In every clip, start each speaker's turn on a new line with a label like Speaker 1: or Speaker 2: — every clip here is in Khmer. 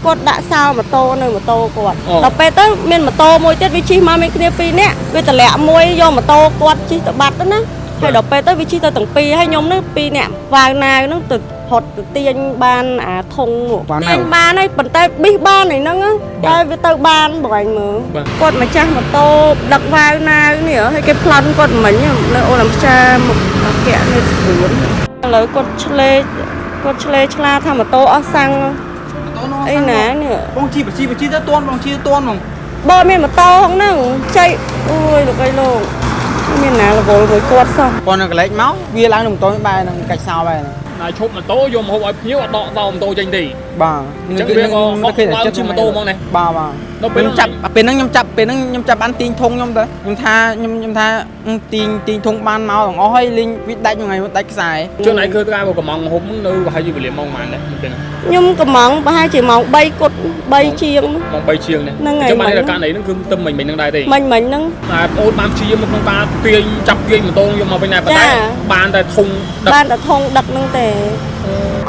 Speaker 1: គាត់ដាក់សោម៉ូតូនៅម៉ូតូគាត់ដល់ពេលទៅមានម៉ូតូមួយទៀតវាជិះមកមានគ្នា2នាក់វាតម្លាក់មួយយកម៉ូតូគាត់ជិះទៅបាត់ទៅណាហើយដល់ពេលទៅវាជិះទៅទាំងពីរហើយខ្ញុំនឹង2នាក់វ៉ាវណាវនឹងទៅហត់ទៅទាញបានអាធុងទាញបានហើយប៉ុន្តែប៊ីសបានហ្នឹងតែវាទៅបានបងឯងមើលគាត់ម្ចាស់ម៉ូតូដឹកវ៉ាវណាវនេះហើយគេប្លន់គាត់មិញនៅអូនអំផ្ចាមុខអគ្គនេះស្រួលឥឡូវគាត់ឆ្លេឆ្លាថាម៉ូតូអស់សាំងអីណានេះ
Speaker 2: បងជីទៅតន់បងជីតន់ហ្មង
Speaker 1: បើមានម៉ូតូហ្នឹងចៃអូយលោកអីលោកមានណារវល់មួយគាត់សោះ
Speaker 2: គាត់នៅកន្លែងមកវាឡើងនឹងម៉ូតូបែរនឹងកាច់សោបែរ
Speaker 3: ណាឈប់ម៉ូតូយកមកហូបឲ្យភ្ញៀវអត់ដកសោម៉ូតូចេញទេ
Speaker 2: បាទ
Speaker 3: អញ្ចឹងវាក៏គេចិត្តជិះម៉ូតូហ្មងនេះ
Speaker 2: បាទដល់ពេលខ្ញុំចាប់បានទាញធុងខ្ញុំទៅខ្ញុំថាទាញធុងបានមកទាំងអស់ហើយលេងវាដាច់មួយថ្ងៃដាច់ខ្សែ
Speaker 3: ជឿនឯងឃើញថាកំងហុំនៅប្រហែលជាវេលាម៉ោងប៉ុន្មានដែរពេលហ្នឹង
Speaker 1: ខ្ញុំកំងប្រហែលជាម៉ោង3គត់3ជាង
Speaker 3: ម៉ោង3ជាងនេះអញ្ចឹងបានតែករណីហ្នឹងគឺទឹមមិញហ្នឹងដែរទេ
Speaker 1: មិញហ្នឹង
Speaker 3: តែអូនបានព្យាយាមក្នុងការទាញចាប់ទាញម៉ូតូយកមកវិញដែរប៉ុន្តែបានតែធុង
Speaker 1: ដឹកហ្នឹងទេ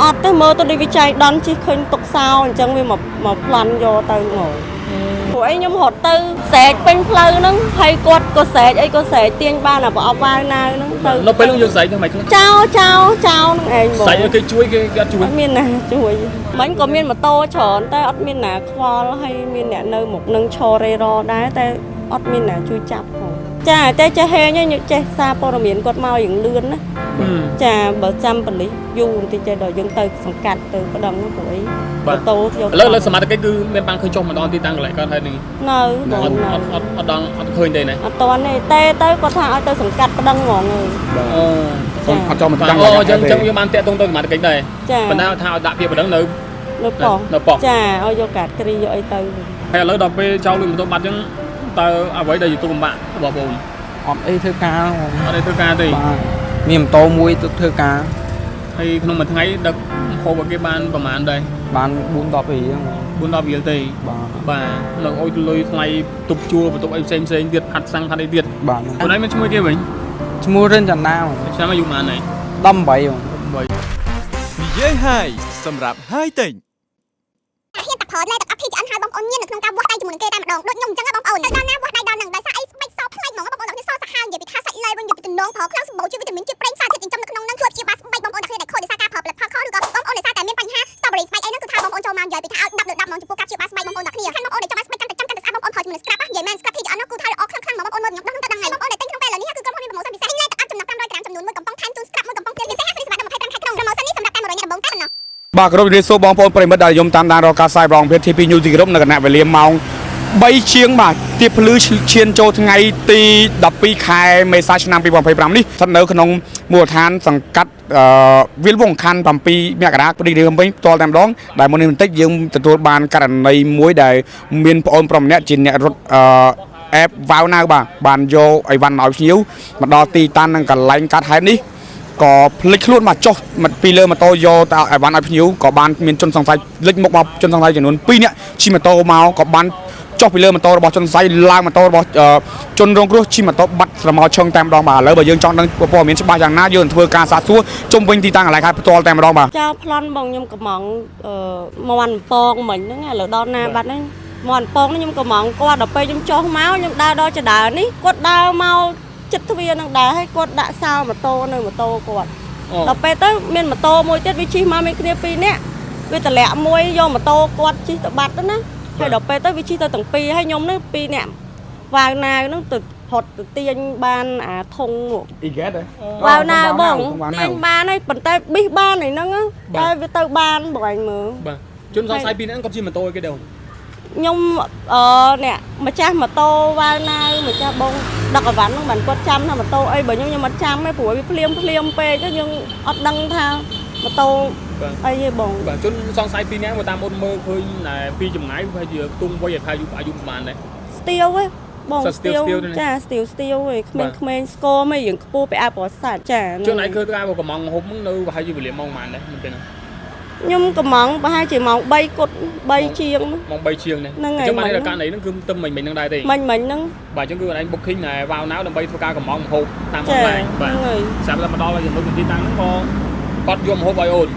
Speaker 1: អត់ទៅមើលទៅដូចវាចៃដន់ជិះឃើញទុកសោអញ្ចឹងវាមកប្លន់យកទៅមកព្រោះអីខ្ញុំរត់ទៅស្រែកពេញផ្លូវហ្នឹងហើយគាត់ក៏ស្រែកអីក៏ស្រែកទាញបានអាប្រអប់វាវណាវហ្នឹងទៅ
Speaker 3: នៅពេលហ្នឹងយើងស្រែកធ្វើម៉េចខ្លះ
Speaker 1: ចោហ្នឹងឯងបង
Speaker 3: ស្រែកគេជួយគេអត់ជួយ
Speaker 1: អត់មានណាជួយមិញក៏មានម៉ូតូច្រើនតែអត់មានណាខ្វល់ហើយមានអ្នកនៅមុខនឹងឈររេរដែរតែអត់មានណាជួយចាប់ផងចាតែចេះហេងខ្ញុំចេះសារព័ត៌មានគាត់មកយ៉ាងលឿនណាចាបើចាំប៉លិសយូរបន្តិចទៅដល់យើងទៅសង្កាត់ទៅប្តឹងព្រោះអីម៉ូតូ
Speaker 3: យកឥឡូវសមត្ថកិច្ចគឺមានបានឃើញចុះម្ដងទីតាំងកន្លែងគាត់ហើយនេះ
Speaker 1: នៅ
Speaker 3: អត់ឃើញទេណា
Speaker 1: អត់ទាន់ទេតែគាត់ថាឲ្យទៅសង្កាត់ប្តឹងហ្មង
Speaker 3: អូអត់ចុះម្ដងអញ្ចឹងយើងបានតាក់ទងទៅសមត្ថកិច្ចដែរប៉ុន្តែថាឲ្យដាក់ពាក្យប្តឹងនៅ
Speaker 1: ប៉ុកចាឲ្យយកកាតគ្រីយកអីទៅ
Speaker 3: ហើយឥឡូវដល់ពេលចោលលុយម៉ូតូបាត់អញ្ចឹងតើអ្វីដែលYouTubeពិបាកបងប្អូន
Speaker 2: អត់អីធ្វើការ
Speaker 3: អត់អីធ្វើការទេ
Speaker 2: មានម៉ូតូមួយទៅធ្វើការ
Speaker 3: ហើយក្នុងមួយថ្ងៃដឹកហូបឲ្យគេបានប្រហែលដែរ
Speaker 2: បាន4-10រៀល
Speaker 3: 4-10រៀលទេបាទនៅអុយលុយថ្លៃទប់ជួលបន្ទប់អីផ្សេងទៀតហាត់សាំងហាត់អីទៀត
Speaker 2: បាទ
Speaker 3: ខ្លួនឯងមានឈ្មោះគេវិញ
Speaker 2: ឈ្មោះរិនចន្ទា
Speaker 3: ឆ្នាំអាយុប៉ុន្មានហើយ
Speaker 2: 18
Speaker 4: និយាយហើយសម្រាប់ហើយតេង
Speaker 5: ហ៊ានតែប្រើលេខទឹកអត់ធីអិនហើយបងប្អូនញៀននៅក្នុងការវាស់ដៃជាមួយនឹងគេតែម្ដងដូចខ្ញុំអញ្ចឹងបងប្អូនទៅដល់ណាវាស់ដៃដល់នឹងដោយសារអីស្បែកសផ្លេចហ្មងបងប្អូនអ្នកសសាហាវនិយាយពីថាសាច់លេវិញនិយាយពីទំនងប្រើខ្លាំងសម្បូរជាវីតាមីនជាប្រេងសារធាតុចិញ្ចឹមនៅក្នុងនឹងជួយព្យាបាលស្បែកបងប្អូនអ្នកដែលខូចដោយសារការប្រើផលិតផលខុសឬក៏បងប្អូនដោយសារតែមានបញ្ហាស្តបរីស្បែកអីហ្នឹងគឺថាបងប្អូនចូលមកនិយាយពីថាឲ្យ10លើ10ហ្មងចំពោះការព្យាបាលស្បែកបងប្អូនអ្នកគ្នាខាងបងប្អូនដែលចង់ឲ្យស្បែកកាន់តែស្អាតបងប្អូនប្រើជាមួយនឹង scrub និយាយមែន scrub ធីអិននោះគឺថាល្អខ្លាំងហ្មងបងប្អូនមើលខ្ញុំដឹងតែដឹងហើយបងប្អូនដែលទិញក្នុងពេលឥឡូវនេះគឺក្រុមហ៊ុនមានប្រម៉ូសិនពិសេសលេខទឹកអត់ចំណាប់500ក្រាមចំនួន1កំប៉ុងថែមជូន scrub 1កំប៉ុងទៀតពិសេស50សម្រាប់25ខែក្នុងប្រម៉ូសិននេះសម្រាប់តែ100នាក់ដំបូងតែប៉ុណ្ណោះ
Speaker 2: បាទក្រុមរៀបសួរបងប្អូនប្រិមិត្តដែលខ្ញុំតាមដានរកការផ្សាយប្រងភេទ TP News ទីក្រុមនៅគណៈវេលាម៉ោង3ជាងបាទទៀបភ្លឺឈានចូលថ្ងៃទី12ខែមេសាឆ្នាំ2025នេះស្ថិតនៅក្នុងមូលដ្ឋានសង្កាត់វាលវងខណ្ឌ7មករាប្រទេសរាជធានីភ្នំពេញផ្ទាល់តែម្ដងដែលមុននេះបន្តិចយើងទទួលបានករណីមួយដែលមានប្អូនប្រុសម្នាក់ជាអ្នករត់អេបវ៉ាវណាវបាទបានយកអីវ៉ាន់មកឲ្យភ្ញៀវមកដល់ទីតាំងនឹងកន្លែងកាត់ហេតុនេះក៏ភ្លេចខ្លួនមកចុះពីលើម៉ូតូយកទៅអីវ៉ាន់ឲ្យភ្ញៀវក៏បានមានជនសង្ស័យលេចមុខមកជនសង្ស័យចំនួន2នាក់ជិះម៉ូតូមកក៏បានចុះពីលើម៉ូតូរបស់ជនសង្ស័យឡើងម៉ូតូរបស់ជនរងគ្រោះជិះម៉ូតូបាត់ស្រមោលឈឹងតែម្ដងបាទឥឡូវបើយើងចង់ដឹងព័ត៌មានច្បាស់យ៉ាងណាយើងនឹងធ្វើការសាកសួរជុំវិញទីតាំងកន្លែងខេត្តផ្ទាល់តែម្ដងបាទ
Speaker 1: ចៅប្លន់បងខ្ញុំកំងមន់ពងមិញហ្នឹងឥឡូវដល់ណាបាត់ហ្នឹងមន់ពងខ្ញុំកំងគាត់ដល់ពេលខ្ញុំចុះមកខ្ញុំដើរដល់ចដើនេះគាត់ដើរមកចិត្តទ្វារនឹងដែរហើយគាត់ដាក់សោម៉ូតូនៅម៉ូតូគាត់ដល់ពេលទៅមានម៉ូតូមួយទៀតវាជិះមកមានគ្នា2នាក់វាតម្លាក់មួយយកម៉ូតូគាត់ជិះទៅបាត់ទៅណាហើយដល់ពេលទៅវាជិះទៅទាំងពីរហើយខ្ញុំនេះ2នាក់វ៉ាវណាវហ្នឹងទៅហត់ទៅទាញបានអាធុង
Speaker 2: អ៊ីហ្គេត
Speaker 1: វ៉ាវណាវបងទាញបានហើយប៉ុន្តែប៊ីសបានហ្នឹងតែវាទៅបានបងឯងមើល
Speaker 3: បាទជនសង្ស័យ2នាក់គាត់ជិះម៉ូតូឲ្យគេដែរ
Speaker 1: ខ្ញុំអ្នកម្ចាស់ម៉ូតូវ៉ាវណាវម្ចាស់បងដឹកអីវ៉ាន់ហ្នឹងបានគាត់ចាំថាម៉ូតូអីបើខ្ញុំអត់ចាំទេព្រោះវាភ្លាមពេកទៅយើងអត់ដឹងថាម៉ូតូអីទេបង
Speaker 3: បាទជនសង្ស័យ2នាក់មកតាមអូនមើលឃើញតែពីចម្ងាយវាជាខ្ទង់វ័យអាយុប្រហែលដែរ
Speaker 1: ស្ទៀវហ៎បងស្ទៀវចាស្ទៀវហ៎ក្មេងស្គមហ៎យើងខ្ពស់ពីអាប្រសាទចា
Speaker 3: ជនឯងឃើញថាកំងហុំនៅប្រហែលជាវេលាម៉ោងប៉ុន្មានដែរពេលហ្នឹង
Speaker 1: ខ្ញុំកំងប្រហែលជាម៉ោង3គត់3ជាង
Speaker 3: ម៉ោង3ជាងនេះអញ្ចឹងបានតែករណីហ្នឹងគឺទឹមមិញហ្នឹងដែរទេ
Speaker 1: មិញហ្នឹង
Speaker 3: បាទអញ្ចឹងគឺអញ booking តែវ៉ាវណាវដើម្បីធ្វើការកំងហូបតាមអនឡាញបាទស្រាប់តែមកដល់ចំណុចទីតាំងហ្នឹងក៏គាត់យកម្ហូបឲ្យអូន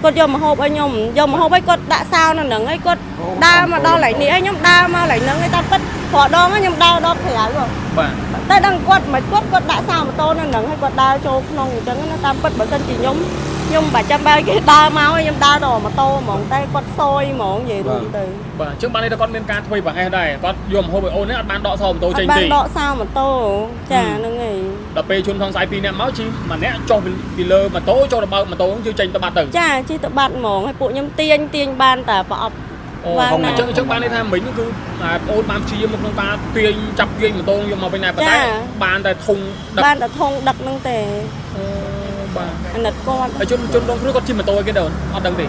Speaker 1: គាត់យកមកហូបឲ្យខ្ញុំយកមកហូបឲ្យគាត់ដាក់សោនៅហ្នឹងហើយគាត់ដើរមកដល់ឡៃនេះឲ្យខ្ញុំដើរមកឡៃហ្នឹងហើយតាមពិតព្រោះដងខ្ញុំដើរដល់ក្រៅហ៎
Speaker 3: បាទ
Speaker 1: តែដឹងគាត់មិនគាត់ដាក់សោម៉ូតូនៅហ្នឹងហើយគាត់ដើរចូលក្នុងអញ្ចឹងណាតាមពិតបើសិនជាខ្ញុំបាច់ចាំបើគេដើរមកខ្ញុំដើរដល់ម៉ូតូហ្មងតែគាត់សយហ្មងនិយាយរួមទៅ
Speaker 3: បាទអញ្ចឹងបានន័យថាគាត់មានការធ្វើប្រហែសដែរគាត់យកមកហូបឲ្យអូននេះអត់បានដកសោម៉ូតូចេញ
Speaker 1: បាន
Speaker 3: ទេ
Speaker 1: ដកសោម៉ូតូចាហ្នឹងហើយ
Speaker 3: ដល់ពេលជនសង្ស័យ2នាក់មកជិះម្នាក់ចុះពីលើម៉ូតូចូលទៅបើកម៉ូតូហ្នឹងជិះចេញទៅបាត់ទៅ
Speaker 1: ចាជិះទៅបាត់ហ្មងហើយពួកខ្ញុំទាញបានតែប្រអប់
Speaker 3: អូអញ្ចឹងបានន័យថាមិញគឺអូនបានព្យាយាមមកក្នុងការទាញចាប់ទាញម៉ូតូយកមកវិញដែរប៉ុន្តែបានតែធុងដឹក
Speaker 1: បានតែធុងដឹកហ្នឹងទេ
Speaker 3: បាទ
Speaker 1: អាណិតគាត់
Speaker 3: ហើយជនដងគ្រោះគាត់ជិះម៉ូតូឲ្យគេដែរអត់ដឹងទេ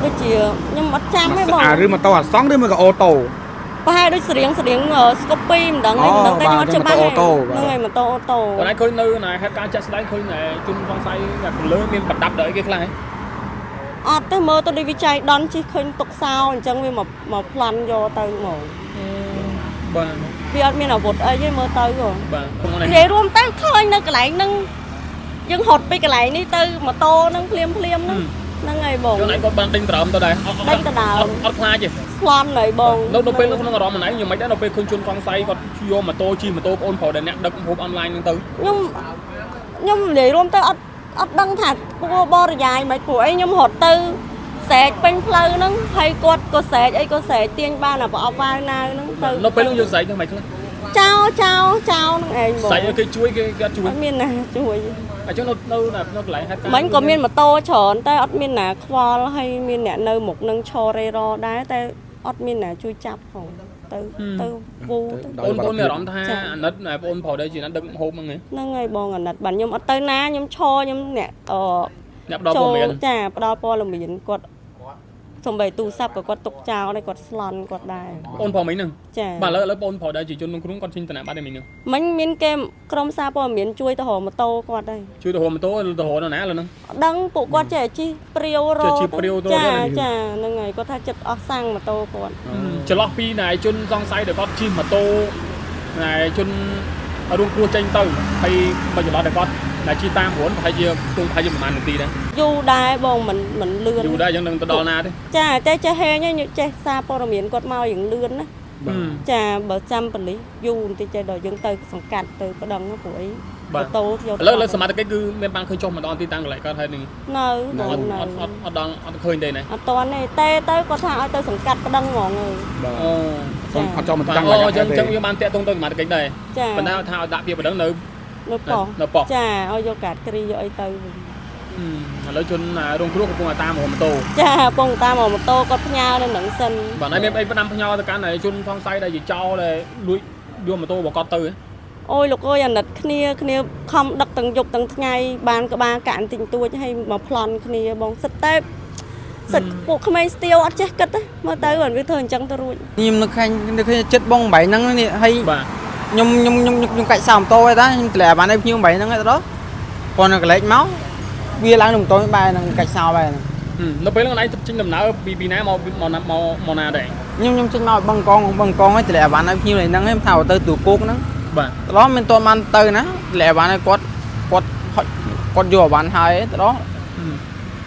Speaker 1: ដូចជាខ្ញុំអត់ចាំទេបង
Speaker 2: ឬម៉ូតូអសង្ឃឬមួយក៏អូតូ
Speaker 1: ប្រហែលដូចស្រៀងស្កូពីមិនដឹងទេមិនដឹងតែខ្ញុំអត់ច្បាស់ហ្នឹងហើយម៉ូតូអូតូ
Speaker 3: បងឯងឃើញនៅហេតុការណ៍ចាក់ស្ដែងឃើញជនសង្ស័យខាងលើមានប្រដាប់ដល់អីគេខ្លះហ៎
Speaker 1: អត់ទេមើលទៅដូចវិច័យដន់ជិះឃើញទុកសោអញ្ចឹងវាមកប្លន់យកទៅហ្មង
Speaker 3: បាទ
Speaker 1: វាអត់មានអាវុធអីទេមើលទៅហ៎
Speaker 3: បាទខ្ញុំនេះ
Speaker 1: និយាយរួមទៅឃើញនៅកន្លែងហ្នឹងយើងហត់ពីកន្លែងនេះទៅម៉ូតូហ្នឹងភ្លាមហ្នឹងហើយបង
Speaker 3: ជនឯងគាត់បានដេញត្រឹមទៅដែរអត់ខ្លាចទេ
Speaker 1: ស្លន់ហើយបង
Speaker 3: នៅពេលក្នុងអារម្មណ៍ម្នាក់ខ្ញុំមិនដែរនៅពេលឃើញជនសង្ស័យគាត់យកម៉ូតូជិះម៉ូតូបងអូនប្រុសដែលអ្នកដឹកហូបអនឡាញហ្នឹងទៅ
Speaker 1: ខ្ញុំនិយាយរួមទៅអត់ដឹងថាពួកបរិយាយមិនព្រោះអីខ្ញុំរត់ទៅស្រែកពេញផ្លូវហ្នឹងហើយគាត់ក៏ស្រែកអីក៏ស្រែកទាញបានអាប្រអប់វាវណាវហ្នឹងទៅ
Speaker 3: នៅពេលនោះយើងស្រែកហ្នឹងមិនខ្លះ
Speaker 1: ចោហ្នឹងឯងបង
Speaker 3: ស្រែកឲ្យគេជួយគេគាត់ជួយ
Speaker 1: អត់មានណាជួយ
Speaker 3: អញ្ចឹងនៅកន្លែងហេតុការណ៍
Speaker 1: មិញក៏មានម៉ូតូច្រើនតែអត់មានណាខ្វល់ហើយមានអ្នកនៅមុខនឹងឈររេរដែរតែអត់មានណាជួយចាប់ផងទៅវូ
Speaker 3: បងមានអារម្មណ៍ថាអាណិតបងប្រុសដែរជាអ្នកដឹកហូបហ្នឹង
Speaker 1: ហើយបងអាណិតបាទខ្ញុំអត់ទៅណាខ្ញុំឈរខ្ញុំអ្នក
Speaker 3: អ្នកផ្ដល់ព័ត៌មាន
Speaker 1: ចាផ្ដល់ព័ត៌មានគាត់សំបីទូរស័ព្ទក៏គាត់ទុកចោលដែរគាត់ស្លន់គាត់ដែរ
Speaker 3: បងប្រុសមិញហ្នឹង
Speaker 1: ចា
Speaker 3: បាទឥឡូវបងប្រុសដែរជាជនក្នុងក្រុមគាត់ជិះតំណបាត់ឯមិញហ្នឹង
Speaker 1: មិញមានគេក្រុមសារព័ត៌មានជួយទៅរកម៉ូតូគាត់ដែរ
Speaker 3: ជួយទៅរកម៉ូតូទៅរកនៅណាឥឡូវហ្នឹង
Speaker 1: ដឹងពួកគាត់ចេះជិះព្រាវរ
Speaker 3: ជិះព្រាវទៅ
Speaker 1: ចាហ្នឹងហើយគាត់ថាចិត្តអស់សាំងម៉ូតូគាត់
Speaker 3: ចន្លោះពីណែជនសង្ស័យដែលគាត់ជិះម៉ូតូណែជនរួមគ្រោះចេញទៅហើយមកចន្លោះដែលគាត់ដែលជិះតាមរួនប្រហែលជាប្រហែលជាប្រហែលនាទីដែរ
Speaker 1: យូរដែរបងមិនលឿន
Speaker 3: យូរដែរអញ្ចឹងនឹងទៅដល់ណាទេ
Speaker 1: ចាតែចេះហេងចេះសារព័ត៌មានគាត់មកយ៉ាងលឿនណាចាបើចាំប៉លិសយូរបន្តិចចេះដល់យើងទៅសង្កាត់ទៅប្តឹងព្រោះអីម៉ូតូយក
Speaker 3: ឥឡូវសមត្ថកិច្ចគឺមានបានឃើញចុះមកដល់ទីតាំងកន្លែងគាត់ហើយនឹង
Speaker 1: នៅ
Speaker 3: អត់ឃើញទេណា
Speaker 1: អត់តាន់ទេតែគាត់ថាឲ្យទៅសង្កាត់ប្តឹងហ្មងហើយ
Speaker 3: អូ
Speaker 2: អត់ចង់មកតាំង
Speaker 3: អញ្ចឹងវាបានតាក់ទងទៅសមត្ថកិច្ចដែរ
Speaker 1: ចា
Speaker 3: ប៉ុន្តែថាឲ្យដាក់ពាក្យប្តឹងនៅ
Speaker 1: ប៉ុស្តិ៍ចាឲ្យយកកាតគ្រីយកអីទៅ
Speaker 3: ឥឡូវជនរងគ្រោះកំពុងតែតាមម៉ូតូ
Speaker 1: ចាកំពុងតាមម៉ូតូគាត់ផ្ញើនៅនឹងសិន
Speaker 3: បាទហើយមានអីផ្ដាំផ្ញើទៅកាន់ជនសង្ស័យដែលជាចោលដែលលួចយកម៉ូតូរបស់គាត់ទៅ
Speaker 1: អូយលោកអើយអាណិតគ្នាខំដឹកទាំងយប់ទាំងថ្ងៃបានក្បាលកាក់បន្តិចតួចឲ្យមកប្លន់គ្នាបងសិតតែសិតពួកក្មេងស្ទាវអត់ចេះគិតទេមើលទៅវាធ្វើអញ្ចឹងទៅរួច
Speaker 6: ខ្ញុំនឹកឃើញចិត្តបង8ហ្នឹងនេះហើយ
Speaker 3: បាទ
Speaker 6: ខ្ញុំកាច់សោម៉ូតូឯតាខ្ញុំតម្លាបានឲ្យភ្ញៀវ8ហ្នឹងឯទៅប៉ុន្តែកលេចមកវាឡើងនឹងម៉ូតូបែរនឹងកាច់សោបែរ
Speaker 3: នៅពេលហ្នឹងឯងចេញដំណើរពីណាមកណាដែរ
Speaker 6: ខ្ញុំចេញមកបឹងកងហើយតម្លាបានឲ្យភ្ញៀវហ្នឹងឯងថាទៅទូគោកហ្នឹង
Speaker 3: បាទ
Speaker 6: តោះមានតបានទៅណាតម្លាបានឲ្យគាត់យកបានហើយតោះ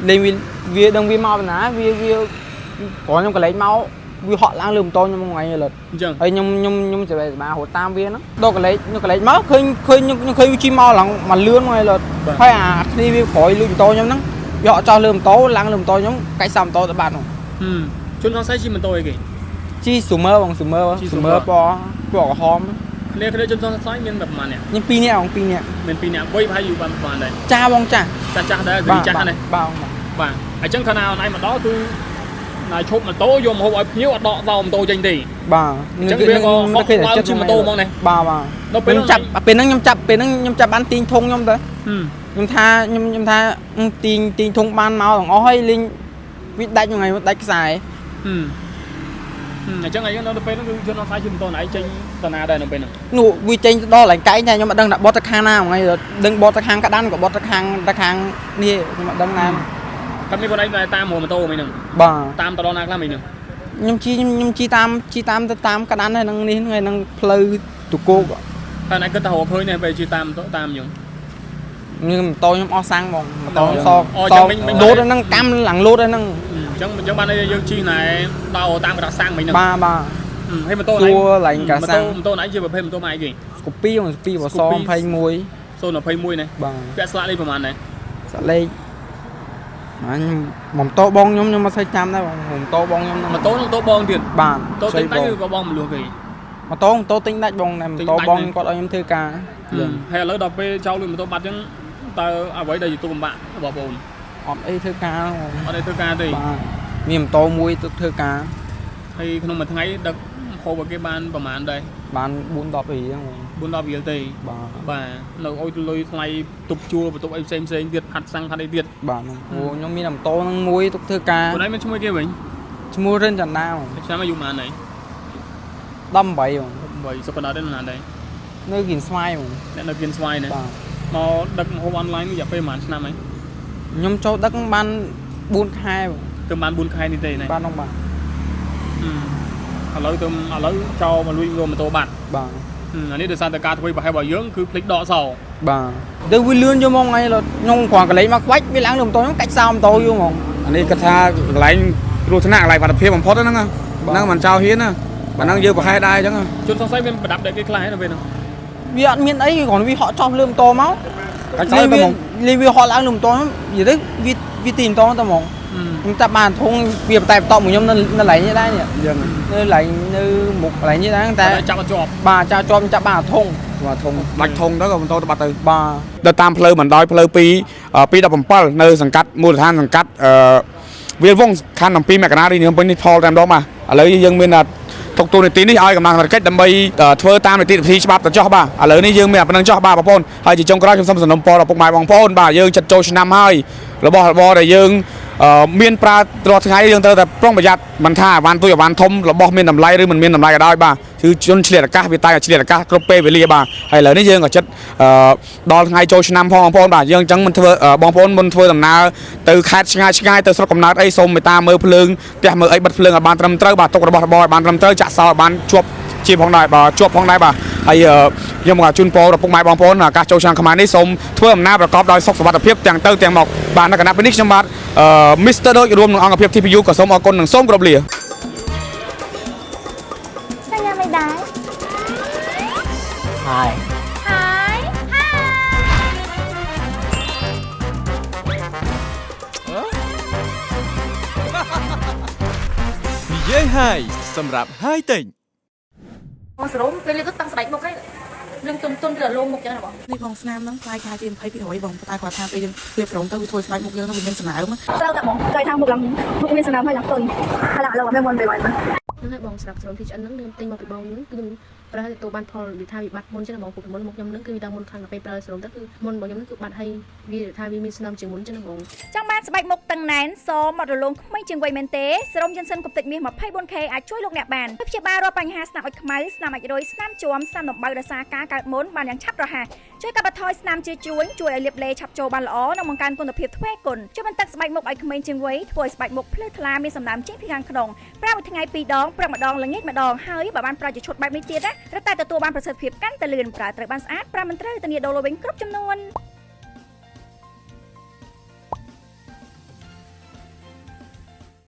Speaker 6: លេងវាដឹងវាមកណាវាខ្ញុំកលេចមកវាហក់ឡើងលើម៉ូតូខ្ញុំមួយថ្ងៃលើ
Speaker 3: អញ្ចឹង
Speaker 6: ហើយខ្ញុំសប្បាយរត់តាមវាហ្នឹងដល់កលេចមកឃើញវាជិះមកឡើងមកលឿនមកលើហើយអាគ្នាវាក្រោយលួចម៉ូតូខ្ញុំហ្នឹងវាហក់ចោះលើម៉ូតូឡើងលើម៉ូតូខ្ញុំកាច់សាម៉ូតូទៅបាត់ហ្នឹង
Speaker 3: ជនសង្ស័យជិះម៉ូតូអីគេ
Speaker 6: ជីស៊ូមើបងស៊ូមើពណ៌ក្រហម
Speaker 3: គ្នាជនសង្ស័យមានប្រហែលអ្នក
Speaker 6: ខ្ញុំ2នាក់បង2នាក់
Speaker 3: មាន2នាក់វ័យប្រហែលយូរបានប្រហែលដែរ
Speaker 6: ចាស់បងចាស់
Speaker 3: ចាស់ដែរវាចាស់ណាស់
Speaker 6: បង
Speaker 3: បាទអញ្ចឹងថាណាអូនឯងមកដល់គឺណាឈប់ម៉ូតូយកមកហូបឲ្យភ្ញៀវអត់ដកសោម៉ូតូចេញទេ
Speaker 6: បាទ
Speaker 3: អញ្ចឹងវាក៏ហត់ឡើងជិះម៉ូតូហ្មងនេះ
Speaker 6: បាទដល់ពេលខ្ញុំចាប់ខ្ញុំចាប់បានទីងធុងខ្ញុំទៅខ្ញុំថាទីងធុងបានមកទាំងអស់ហើយលេងវាដាច់ថ្ងៃដាច់ខ្សែ
Speaker 3: អញ្ចឹងឯងនៅពេលហ្នឹងគឺជនអត់ខ្លាចជិះម៉ូតូណៃចេញតាណាដែរនៅពេលហ្នឹង
Speaker 6: នោះវាចេញដល់ឡើងកែងតែខ្ញុំមិនដឹងថាបត់ទៅខាងណាថ្ងៃដឹងបត់ទៅខាងកដានក៏បត់ទៅខាងនេះខ្ញុំមិនដឹងណា
Speaker 3: គាត់មានខ្លួនឯងតាមម៉ូតូមិញហ្នឹង
Speaker 6: បាទ
Speaker 3: តាមតដល់ណាខ្លះមិញហ្នឹង
Speaker 6: ខ្ញុំជីតាមទៅតាមកដានហ្នឹងនេះថ្ងៃហ្នឹងផ្លូវទូគោក
Speaker 3: តែឯងគិតថារកឃើញទេពេលជិះតាមខ្ញុំ
Speaker 6: ណ nhưng mà tôi nhóm o sang mong mà tôi
Speaker 3: mình
Speaker 6: lốt nó cam lẳng lốt đấy nó
Speaker 3: chẳng ban đây dương chi này đào tam cả sang mình
Speaker 6: ba
Speaker 3: hay mà tôi
Speaker 6: chua lạnh cả sang
Speaker 3: mà tôi nãy chưa thêm tôi mai gì
Speaker 6: copy vào xóm phay muối
Speaker 3: xô là phây muối này vẽ sạ điประมาณnày
Speaker 6: sạ lên mỏng to bong nhóm nhưng mà xây chăm đấy mỏng to bong nhóm
Speaker 3: mà tô bong tiền
Speaker 6: bàn
Speaker 3: tô tính đánh có bong luôn kì
Speaker 6: mà tô tính đánh bong này to bong có em thư ca
Speaker 3: hay là lỡ đọc về cháu luôn mà tôi bắt những tao à vậy đây tôi cùng bạn bỏ bồn
Speaker 6: ở đây thư ca
Speaker 3: ở đây thư ca thì
Speaker 6: miền to muối thư ca
Speaker 3: hay không mà thấy được hồ vào cái banประมาณ đây
Speaker 6: ban buôn đọp ý
Speaker 3: buôn đọp ý thì bà nó ôi lôi thay tục chua và tục em xem việt hạt sang hạt đây việt
Speaker 6: bà nhóm mi làm to nó muối tục thư ca
Speaker 3: bữa nay mình chung cái mình
Speaker 6: mua trên trần nào
Speaker 3: sao mà dùng màn này
Speaker 6: đâm bậy
Speaker 3: vậy sao còn ở đây là đây
Speaker 6: nơiกิน xoài
Speaker 3: nên là kiên xoài này mà đặt hôm online bây giờ phê màn năm ấy
Speaker 6: nhóm cho đất ban buôn khai
Speaker 3: từ ban buôn khai đi tây này
Speaker 6: ban ông bà
Speaker 3: ở lối cho mà lui rồi mà tô bạn
Speaker 6: bà
Speaker 3: อันนี้เดอะซานตาการทวีบอกให้บอกเยอะคือพลิกดอเสา
Speaker 6: bà đây vui lươn vô mong ngay là nhông khoảng cái lấy mặc quách với lãng đường tôi nó cách sao mà tôi vô mong
Speaker 2: อันนี้กระทาไหลรูชนะไหลวัดเพียบผมพอดนั่งนั่งมันเจ้าเฮียนะมันนั่งเยอะกว่าใครได้จัง
Speaker 3: จนสงสัยเป็นประดับเด็กใกล้ๆนะเป็น
Speaker 6: vì ăn miên ấy còn vì họ cho lươn to máu
Speaker 2: cách sao tôi mong
Speaker 6: vì họ lãng đường to gì đấy vì tìm to tao mong chúng ta bàn thùng việc tài to của nhóm nó lấy như thế này nó lấy như một lấy như thế ta bà cha cho chặt bà thùng
Speaker 2: và thùng đặt thùng đó còn tôi bắt từ
Speaker 6: bà
Speaker 2: เดินตามเพลินเหมือนดอยเพลินปีดับผมเปิลในสังกัดมูลฐานสังกัดเวียนวงคันของปีแมกนาดีนี่ผมเป็นที่พอแรมดอมาอะไรยังมีน่ะตกตัวในตีนี่อ้อยกับมันมันเกิดดำไปเทือตามในตีที่ฉบับแต่จ่อบ้าอะไรนี่ยังมีเป็นนังจ่อบ้าปะปนให้จีจงกระไรจงสมสนมปอเราปกหมายบางปนบ้ายังจัดโจชนำให้แล้วบ่ได้ยังเมียนปลาตลอดทั้งไงยังแต่ปล้องประหยัดมันท่าวันตัววันทมแล้วบ่เมียนนำไรหรือมันเมียนนำไรก็ได้บ้าคือจนเฉลี่ยก้าไปตายกับเฉลี่ยก้ากรบเป้ไปเรียบ้าให้เลยนี่ยังก็จัดดอลไงโจชนำพอบางปนบ้ายังจังมันเทือบางปนมันเทือต่างนาtừ khaiง่ายtừสกปรกไอ้ส้มไปตามมือเพลิงแต่มือไอ้บัดเพลิงบานตรำเตอร์บาตกระบอกบอยบานตรำเตอร์จะสาวบานจวบจีบของนายบ่จวบของนายบ่ไอ้ยังมาจุนโประปุกไม้บางปนการโจชังขมาในส้มเพื่อหน้าประกอบโดยสกสวัสดิ์เพียบแต่งเตอร์แต่งหมอกบานนักนับเป็นนิชบัตมิสเตอร์โดยรวมหนึ่งองกับเพียบที่พิยุกับส้มออกคนหนึ่งส้มกระเบีย
Speaker 5: sao nha mày đái
Speaker 6: hai
Speaker 5: hai
Speaker 4: និយាយហើយសម្រាប់ហើយតែង
Speaker 1: Con sờ rốn bên liên tục tăng sạch một cái lưng tung trở lôm một cái nào bỏ
Speaker 7: នេះផងស្នាមហ្នឹងខ្លាយខ្លាយជា20%បងតែគាត់ថាពេលយើងវាប្រងទៅវាធ្វើស្បែកមុខយើងទៅវាមានសំណើម
Speaker 5: tao cả mong cây thang một lần một miếng sườn hay lắm tuần hay là lâu mấy môn về vậy mà
Speaker 8: នឹងឲ្យបងស្រាប់ស្រន់ទីឆ្អិនហ្នឹងទិញមកពីបងហ្នឹងគឺប្រើទៅបានផលវាថាវាបាត់មុនចឹងបងពុកមុនមកខ្ញុំហ្នឹងគឺវាដល់មុនខាងទៅប្រើស្រន់ទៅគឺមុនបងខ្ញុំហ្នឹងគឺបាត់ហើយវាថាវាមានស្នាមជាងមុនចឹងបង
Speaker 5: ចង់បានស្បែកមុខតឹងណែនសមករលោងក្មេងជាងវ័យមែនទេសេរ៉ុមយិនសិនកុបតិចមាស 24K អាចជួយលោកអ្នកបានព្យាបាលរាល់បញ្ហាស្នាមអុចខ្មៅស្នាមអុចរុយស្នាមជួមស្នាមដំបៅដោយសារការកើតមុនបានយ៉ាងឆាប់រហ័សជួយកាត់បន្ថយស្នាមជ្រីជួញជួយឲ្យលាបឡេឆាប់ចូលបានល្អនិងបង្កើនគុណភាពទ្វេគុណជួយបន្ទឹកស្បែកមុខឲ្យក្មេងជាងវ័យធ្វើឲ្យស្បែកមុខភ្លឺថ្លាមានសំណើមចេញពីខាងក្នុងប្រើមួយថ្ងៃ2ដងព្រឹកម្ដងល្ងាចម្ដងហើយបើបានប្រើជាឈុតបែបនេះទៀតណារឹតតែទទួលបានប្រសិទ្ធភាពកាន់តែលឿនប្រើត្រូវបានស្អាតប្រើមិនត្រូវធានាដូរលុយវិញគ្រប់ចំនួន